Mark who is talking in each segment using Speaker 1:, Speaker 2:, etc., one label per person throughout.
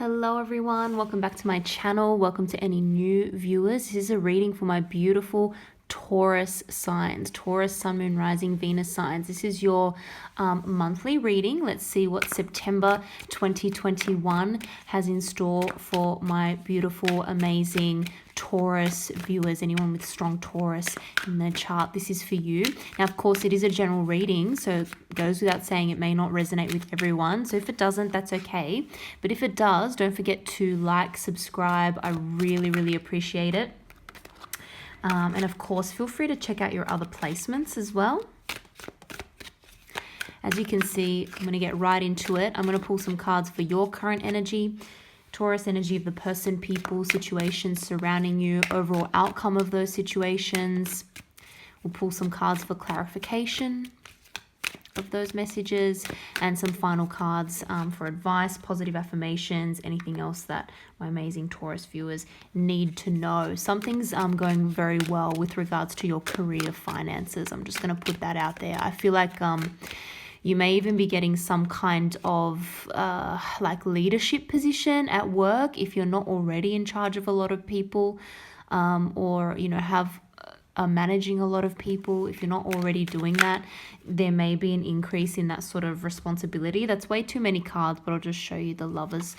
Speaker 1: Hello everyone, welcome back to my channel. Welcome to any new viewers. This is a reading for my beautiful Taurus signs, Taurus, Sun, Moon, Rising, Venus signs. This is your monthly reading. Let's see what September 2021 has in store for my beautiful, amazing Taurus viewers. Anyone with strong Taurus in their chart, this is for you. Now, of course, it is a general reading, so it goes without saying it may not resonate with everyone. So if it doesn't, that's okay. But if it does, don't forget to like, subscribe. I really, really appreciate it. And of course, feel free to check out your other placements as well. As you can see, I'm going to get right into it. I'm going to pull some cards for your current energy, Taurus energy of the person, people, situations surrounding you, overall outcome of those situations. We'll pull some cards for clarification of those messages and some final cards for advice, positive affirmations, anything else that my amazing Taurus viewers need to know. Something's going very well with regards to your career finances. I'm just going to put that out there. I feel like you may even be getting some kind of like leadership position at work if you're not already in charge of a lot of people, or have managing a lot of people. If you're not already doing that, there may be an increase in that sort of responsibility. That's way too many cards, but I'll just show you the Lovers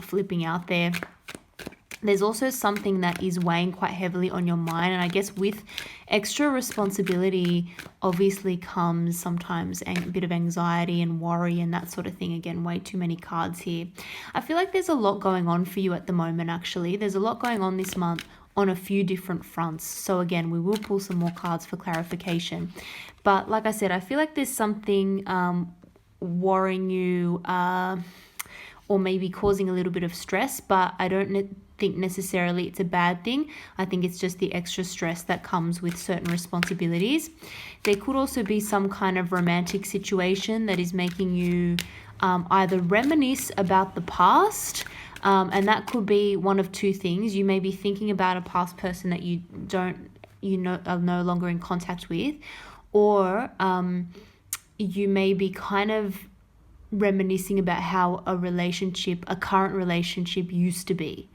Speaker 1: flipping out there. There's also something that is weighing quite heavily on your mind, and I guess with extra responsibility obviously comes sometimes a bit of anxiety and worry and that sort of thing. Again, way too many cards here. I feel like there's a lot going on for you at the moment. Actually, there's a lot going on this month on a few different fronts. So again, we will pull some more cards for clarification. But like I said, I feel like there's something worrying you or maybe causing a little bit of stress, but I don't think necessarily it's a bad thing. I think it's just the extra stress that comes with certain responsibilities. There could also be some kind of romantic situation that is making you either reminisce about the past, and that could be one of two things. You may be thinking about a past person that you are no longer in contact with, or you may be kind of reminiscing about how a current relationship used to be.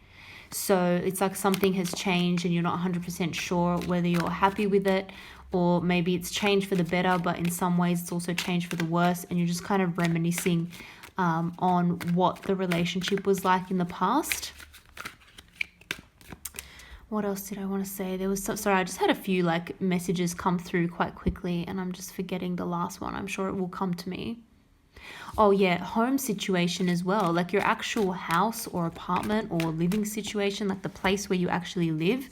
Speaker 1: So it's like something has changed and you're not 100% sure whether you're happy with it, or maybe it's changed for the better, but in some ways it's also changed for the worse, and you're just kind of reminiscing on what the relationship was like in the past. What else did I want to say? There was sorry, I just had a few like messages come through quite quickly and I'm just forgetting the last one. I'm sure it will come to me. Oh yeah, home situation as well, like your actual house or apartment or living situation, like the place where you actually live.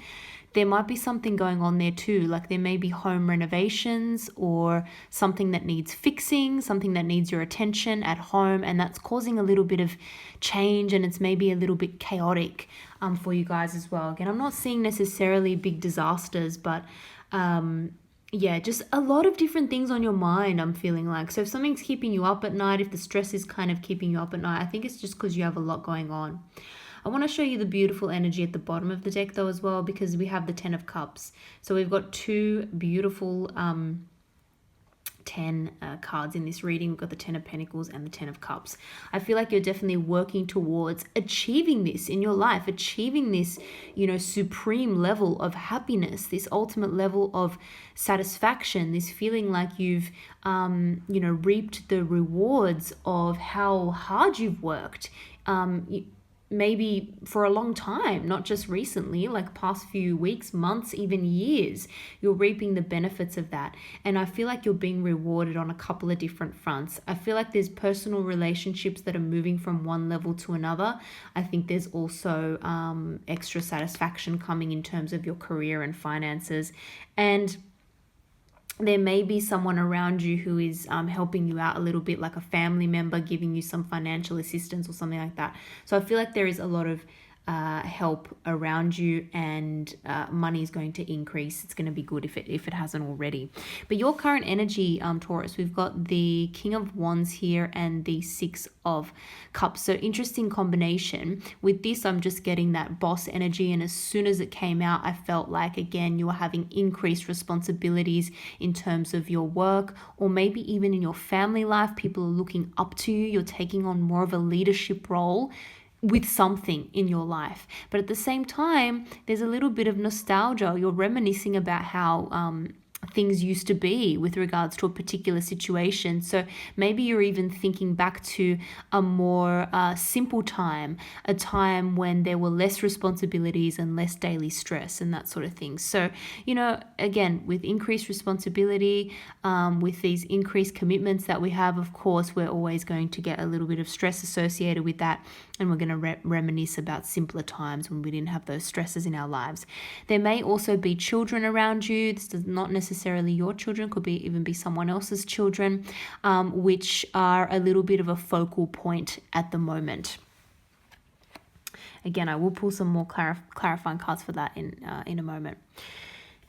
Speaker 1: There might be something going on there too, like there may be home renovations or something that needs fixing, something that needs your attention at home, and that's causing a little bit of change, and it's maybe a little bit chaotic for you guys as well. Again, I'm not seeing necessarily big disasters, but yeah, just a lot of different things on your mind, I'm feeling like. So if something's keeping you up at night, if the stress is kind of keeping you up at night, I think it's just because you have a lot going on. I want to show you the beautiful energy at the bottom of the deck though as well, because we have the 10 of Cups. So we've got two beautiful 10 cards in this reading. We've got the 10 of Pentacles and the 10 of Cups. I feel like you're definitely working towards achieving this in your life, achieving this, supreme level of happiness, this ultimate level of satisfaction, this feeling like you've, reaped the rewards of how hard you've worked. Maybe for a long time, not just recently, like past few weeks, months, even years, you're reaping the benefits of that. And I feel like you're being rewarded on a couple of different fronts. I feel like there's personal relationships that are moving from one level to another. I think there's also extra satisfaction coming in terms of your career and finances. And there may be someone around you who is helping you out a little bit, like a family member giving you some financial assistance or something like that. So I feel like there is a lot of help around you, and money is going to increase. It's going to be good if it hasn't already. But your current energy, Taurus, we've got the King of Wands here and the Six of Cups. So interesting combination. With this, I'm just getting that boss energy, and as soon as it came out, I felt like, again, you are having increased responsibilities in terms of your work, or maybe even in your family life. People are looking up to you. You're taking on more of a leadership role with something in your life. But at the same time, there's a little bit of nostalgia. You're reminiscing about how things used to be with regards to a particular situation. So maybe you're even thinking back to a more simple time, a time when there were less responsibilities and less daily stress and that sort of thing. So, again, with increased responsibility, with these increased commitments that we have, of course, we're always going to get a little bit of stress associated with that. And we're going to reminisce about simpler times when we didn't have those stresses in our lives. There may also be children around you. This does not necessarily your children, could even be someone else's children, which are a little bit of a focal point at the moment. Again, I will pull some more clarifying cards for that in a moment.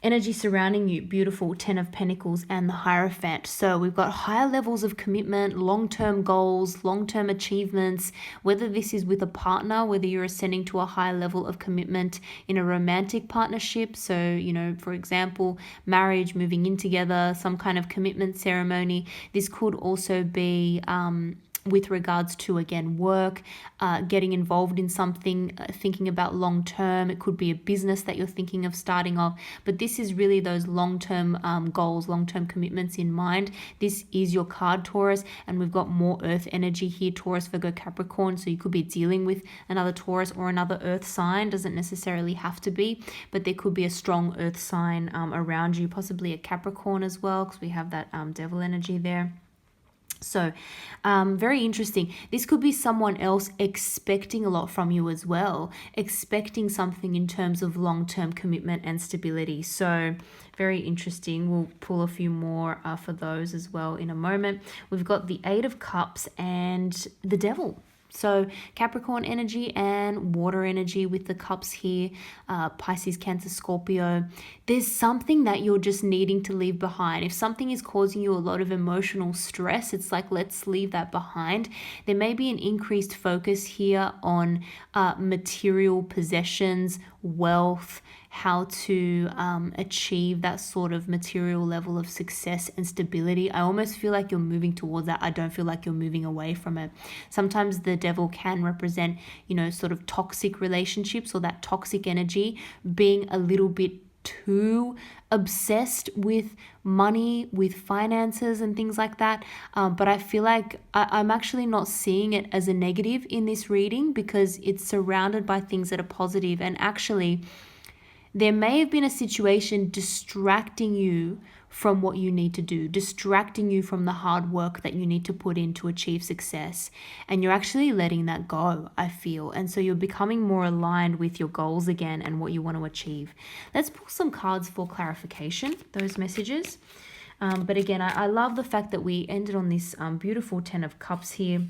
Speaker 1: Energy surrounding you, beautiful, 10 of Pentacles and the Hierophant. So we've got higher levels of commitment, long-term goals, long-term achievements, whether this is with a partner, whether you're ascending to a higher level of commitment in a romantic partnership. So, for example, marriage, moving in together, some kind of commitment ceremony. This could also be with regards to, again, work, getting involved in something, thinking about long term. It could be a business that you're thinking of starting off, but this is really those long-term goals, long-term commitments in mind. This is your card, Taurus, and we've got more earth energy here, Taurus, Virgo, Capricorn. So you could be dealing with another Taurus or another earth sign. Doesn't necessarily have to be, but there could be a strong earth sign around you, possibly a Capricorn as well, because we have that devil energy there. So very interesting. This could be someone else expecting a lot from you as well, expecting something in terms of long-term commitment and stability. So very interesting. We'll pull a few more for those as well in a moment. We've got the Eight of Cups and the Devil. So Capricorn energy and water energy with the cups here, Pisces, Cancer, Scorpio. There's something that you're just needing to leave behind. If something is causing you a lot of emotional stress, it's like, let's leave that behind. There may be an increased focus here on material possessions, wealth, how to achieve that sort of material level of success and stability. I almost feel like you're moving towards that. I don't feel like you're moving away from it. Sometimes the devil can represent, sort of toxic relationships or that toxic energy, being a little bit too obsessed with money, with finances and things like that. But I feel like I'm actually not seeing it as a negative in this reading, because it's surrounded by things that are positive. And actually, there may have been a situation distracting you from what you need to do, distracting you from the hard work that you need to put in to achieve success. And you're actually letting that go, I feel. And so you're becoming more aligned with your goals again and what you want to achieve. Let's pull some cards for clarification, those messages. But again, I love the fact that we ended on this beautiful 10 of Cups here.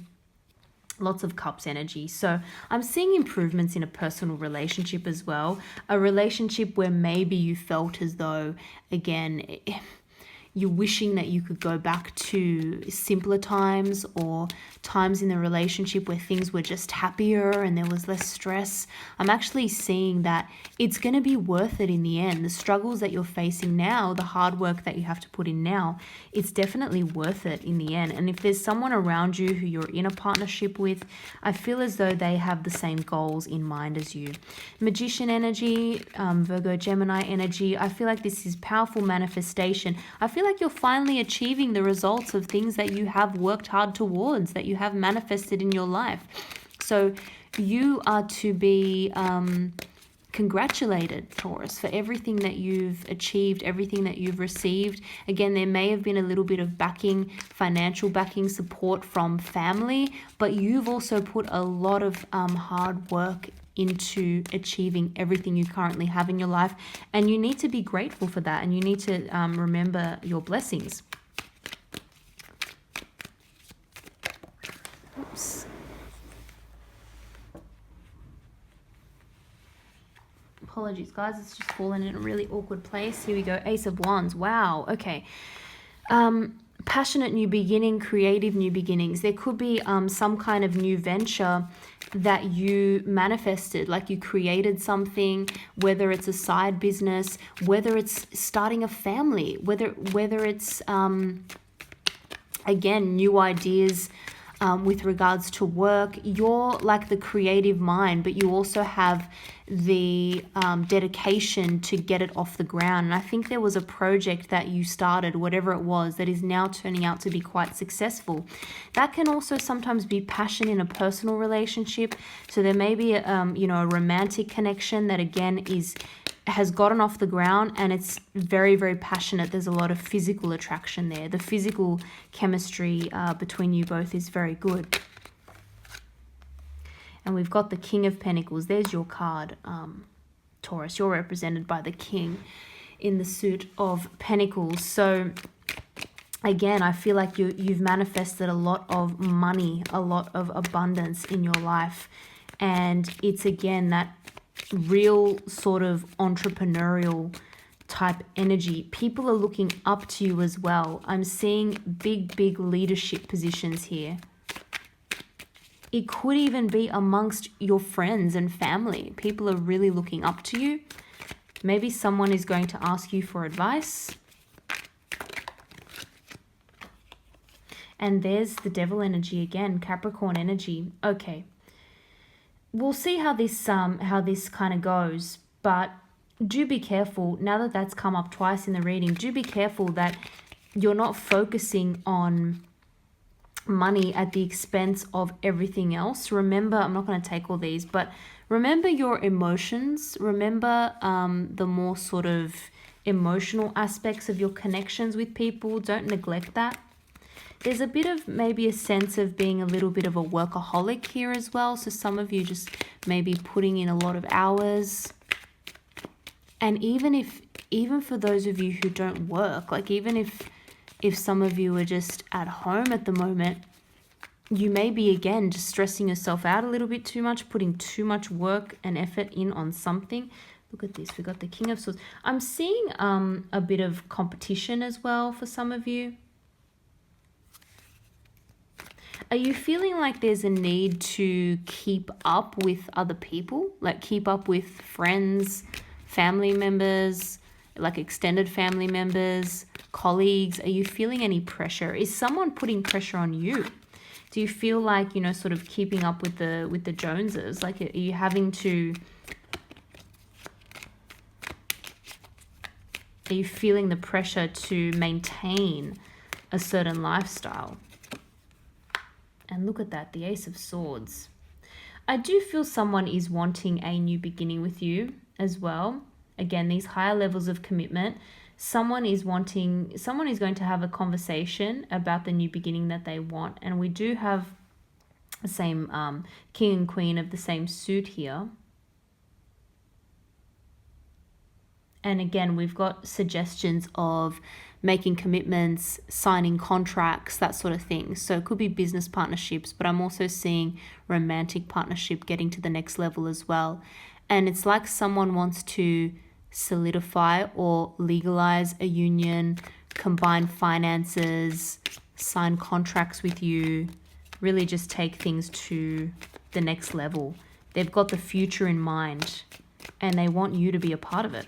Speaker 1: Lots of cups energy. So I'm seeing improvements in a personal relationship as well. A relationship where maybe you felt as though, again, you're wishing that you could go back to simpler times, or times in the relationship where things were just happier and there was less stress. I'm actually seeing that it's going to be worth it in the end. The struggles that you're facing now, the hard work that you have to put in now, it's definitely worth it in the end. And if there's someone around you who you're in a partnership with, I feel as though they have the same goals in mind as you. Magician energy, Virgo, Gemini energy. I feel like this is powerful manifestation. I feel like you're finally achieving the results of things that you have worked hard towards, that you have manifested in your life. So you are to be congratulated, Taurus, for everything that you've achieved, everything that you've received. Again, there may have been a little bit of backing, financial backing, support from family, but you've also put a lot of hard work into achieving everything you currently have in your life, and you need to be grateful for that, and you need to remember your blessings. Oops. Apologies, guys. It's just fallen in a really awkward place. Here we go. Ace of Wands. Wow. Okay. Passionate new beginning, creative new beginnings. There could be some kind of new venture that you manifested, like you created something, whether it's a side business, whether it's starting a family, whether it's again, new ideas with regards to work. You're like the creative mind, but you also have the dedication to get it off the ground. And I think there was a project that you started, whatever it was, that is now turning out to be quite successful. That can also sometimes be passion in a personal relationship. So there may be a romantic connection that again has gotten off the ground, and it's very, very passionate. There's a lot of physical attraction there. The physical chemistry between you both is very good. And we've got the King of Pentacles. There's your card, Taurus. You're represented by the King in the suit of Pentacles. So again, I feel like you've manifested a lot of money, a lot of abundance in your life. And it's again that real sort of entrepreneurial type energy. People are looking up to you as well. I'm seeing big leadership positions here. It could even be amongst your friends and family. People are really looking up to you. Maybe someone is going to ask you for advice. And there's the Devil energy again, Capricorn energy. Okay. We'll see how this kind of goes, but do be careful. Now that that's come up twice in the reading, do be careful that you're not focusing on money at the expense of everything else. Remember, I'm not going to take all these, but remember your emotions. Remember the more sort of emotional aspects of your connections with people. Don't neglect that. There's a bit of maybe a sense of being a little bit of a workaholic here as well. So some of you just maybe putting in a lot of hours. And even for those of you who don't work, like even if some of you are just at home at the moment, you may be again just stressing yourself out a little bit too much, putting too much work and effort in on something. Look at this. We got the King of Swords. I'm seeing a bit of competition as well for some of you. Are you feeling like there's a need to keep up with other people? Like keep up with friends, family members, like extended family members, colleagues? Are you feeling any pressure? Is someone putting pressure on you? Do you feel like, sort of keeping up with the Joneses? Like, are you having to... Are you feeling the pressure to maintain a certain lifestyle? And look at that, the Ace of Swords. I do feel someone is wanting a new beginning with you as well. Again, these higher levels of commitment. Someone is going to have a conversation about the new beginning that they want. And we do have the same King and Queen of the same suit here. And again, we've got suggestions of making commitments, signing contracts, that sort of thing. So it could be business partnerships, but I'm also seeing romantic partnership getting to the next level as well. And it's like someone wants to solidify or legalize a union, combine finances, sign contracts with you, really just take things to the next level. They've got the future in mind and they want you to be a part of it.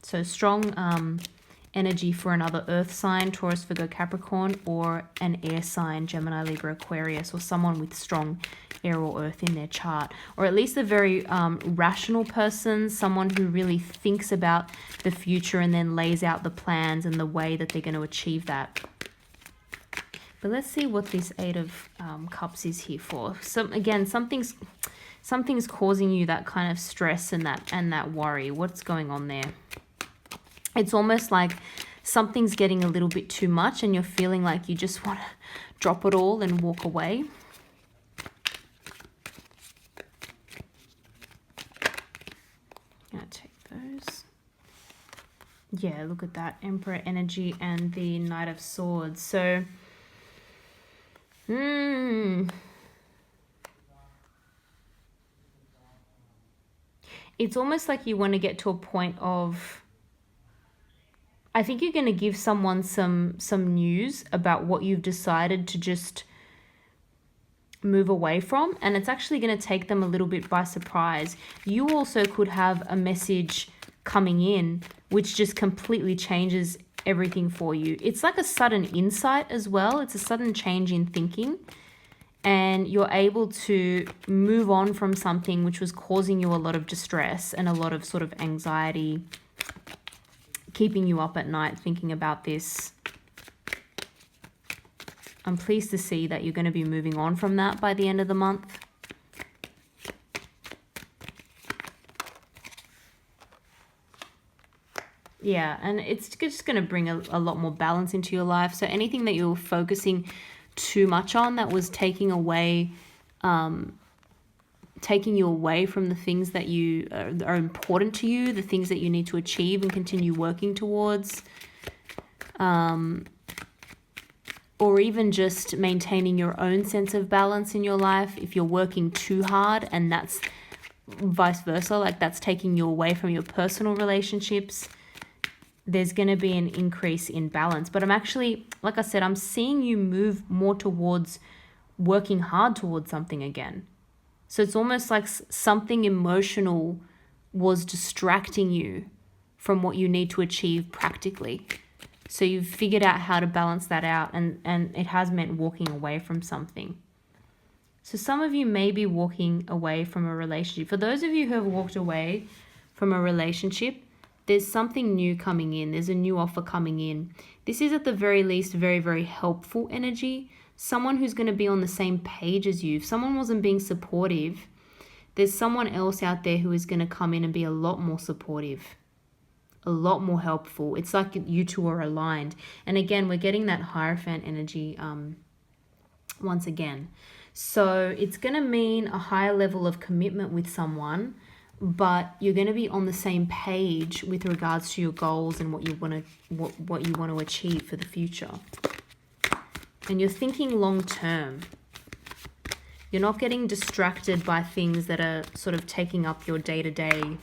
Speaker 1: So strong energy for another earth sign, Taurus, Virgo, Capricorn, or an air sign, Gemini, Libra, Aquarius, or someone with strong air or earth in their chart. Or at least a very rational person, someone who really thinks about the future and then lays out the plans and the way that they're going to achieve that. But let's see what this Eight of Cups is here for. So again, something's causing you that kind of stress and that worry. What's going on there? It's almost like something's getting a little bit too much and you're feeling like you just want to drop it all and walk away. I'm going to take those. Yeah, look at that. Emperor energy and the Knight of Swords. So, it's almost like you want to get to a point of, I think you're going to give someone some news about what you've decided to just move away from, and it's actually going to take them a little bit by surprise. You also could have a message coming in which just completely changes everything for you. It's like a sudden insight as well. It's a sudden change in thinking, and you're able to move on from something which was causing you a lot of distress and a lot of sort of anxiety, keeping you up at night thinking about this. I'm pleased to see that you're going to be moving on from that by the end of the month. Yeah, and it's just going to bring a lot more balance into your life. So anything that you're focusing too much on that was taking you away from the things that you are important to you, the things that you need to achieve and continue working towards, or even just maintaining your own sense of balance in your life. If you're working too hard and that's vice versa, like that's taking you away from your personal relationships, there's going to be an increase in balance. But I'm actually, like I said, I'm seeing you move more towards working hard towards something again. So it's almost like something emotional was distracting you from what you need to achieve practically. So you've figured out how to balance that out, and it has meant walking away from something. So some of you may be walking away from a relationship. For those of you who have walked away from a relationship, there's something new coming in. There's a new offer coming in. This is at the very least very, very helpful energy. Someone who's going to be on the same page as you. If someone wasn't being supportive, there's someone else out there who is going to come in and be a lot more supportive, a lot more helpful. It's like you two are aligned. And again, we're getting that Hierophant energy once again. So it's going to mean a higher level of commitment with someone, but you're going to be on the same page with regards to your goals and what you want to achieve for the future. And you're thinking long term. You're not getting distracted by things that are sort of taking up your day-to-day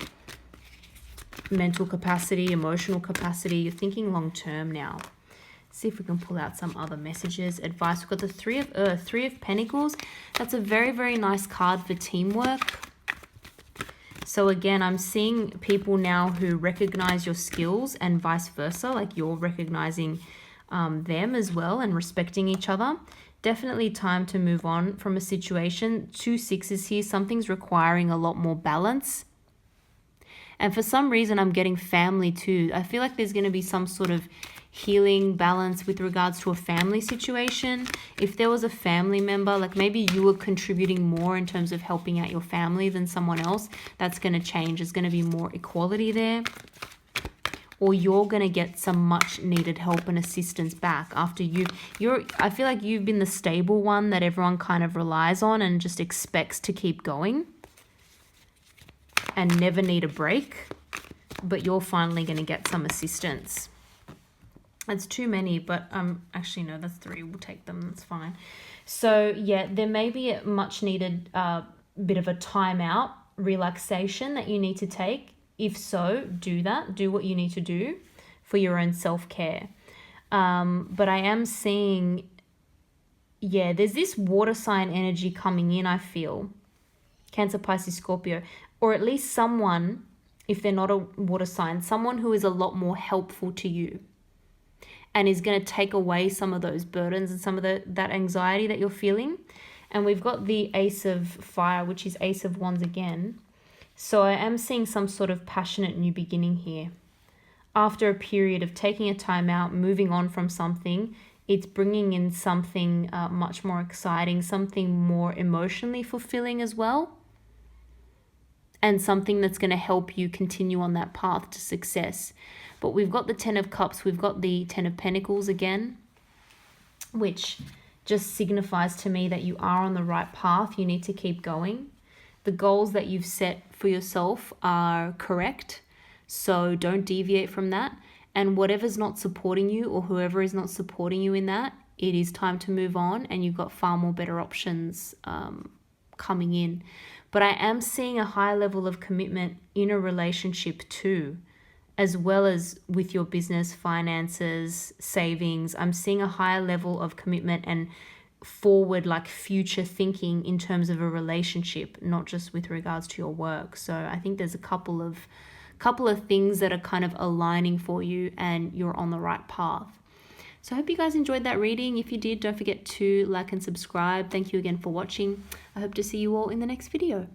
Speaker 1: mental capacity, emotional capacity. You're thinking long term now. See if we can pull out some other messages, advice. We've got the Three of Earth, Three of Pentacles. That's a very, very nice card for teamwork. So again, I'm seeing people now who recognize your skills and vice versa, like you're recognizing them as well and respecting each other. Definitely time to move on from a situation. 2 sixes here. Something's requiring a lot more balance. And for some reason, I'm getting family too. I feel like there's going to be some sort of healing balance with regards to a family situation. If there was a family member, like maybe you were contributing more in terms of helping out your family than someone else, that's going to change. There's going to be more equality there. Or you're going to get some much needed help and assistance back after I feel like you've been the stable one that everyone kind of relies on and just expects to keep going and never need a break, but you're finally going to get some assistance. That's too many, but actually no, that's 3. We'll take them. That's fine. So yeah, there may be a much needed bit of a timeout, relaxation that you need to take. If so, do that. Do what you need to do for your own self-care. But I am seeing, yeah, there's this water sign energy coming in, I feel. Cancer, Pisces, Scorpio, or at least someone, if they're not a water sign, someone who is a lot more helpful to you and is going to take away some of those burdens and some of that anxiety that you're feeling. And we've got the Ace of Fire, which is Ace of Wands again. So I am seeing some sort of passionate new beginning here. After a period of taking a time out, moving on from something, it's bringing in something much more exciting, something more emotionally fulfilling as well. And something that's going to help you continue on that path to success. But we've got the 10 of Cups, we've got the 10 of Pentacles again, which just signifies to me that you are on the right path. You need to keep going. The goals that you've set for yourself are correct, so don't deviate from that. And whatever's not supporting you or whoever is not supporting you in that, it is time to move on, and you've got far more better options coming in. But I am seeing a high level of commitment in a relationship too, as well as with your business, finances, savings. I'm seeing a higher level of commitment and forward, like future thinking in terms of a relationship, not just with regards to your work. So I think there's a couple of things that are kind of aligning for you, and you're on the right path. So I hope you guys enjoyed that reading. If you did, don't forget to like and subscribe. Thank you again for watching. I hope to see you all in the next video.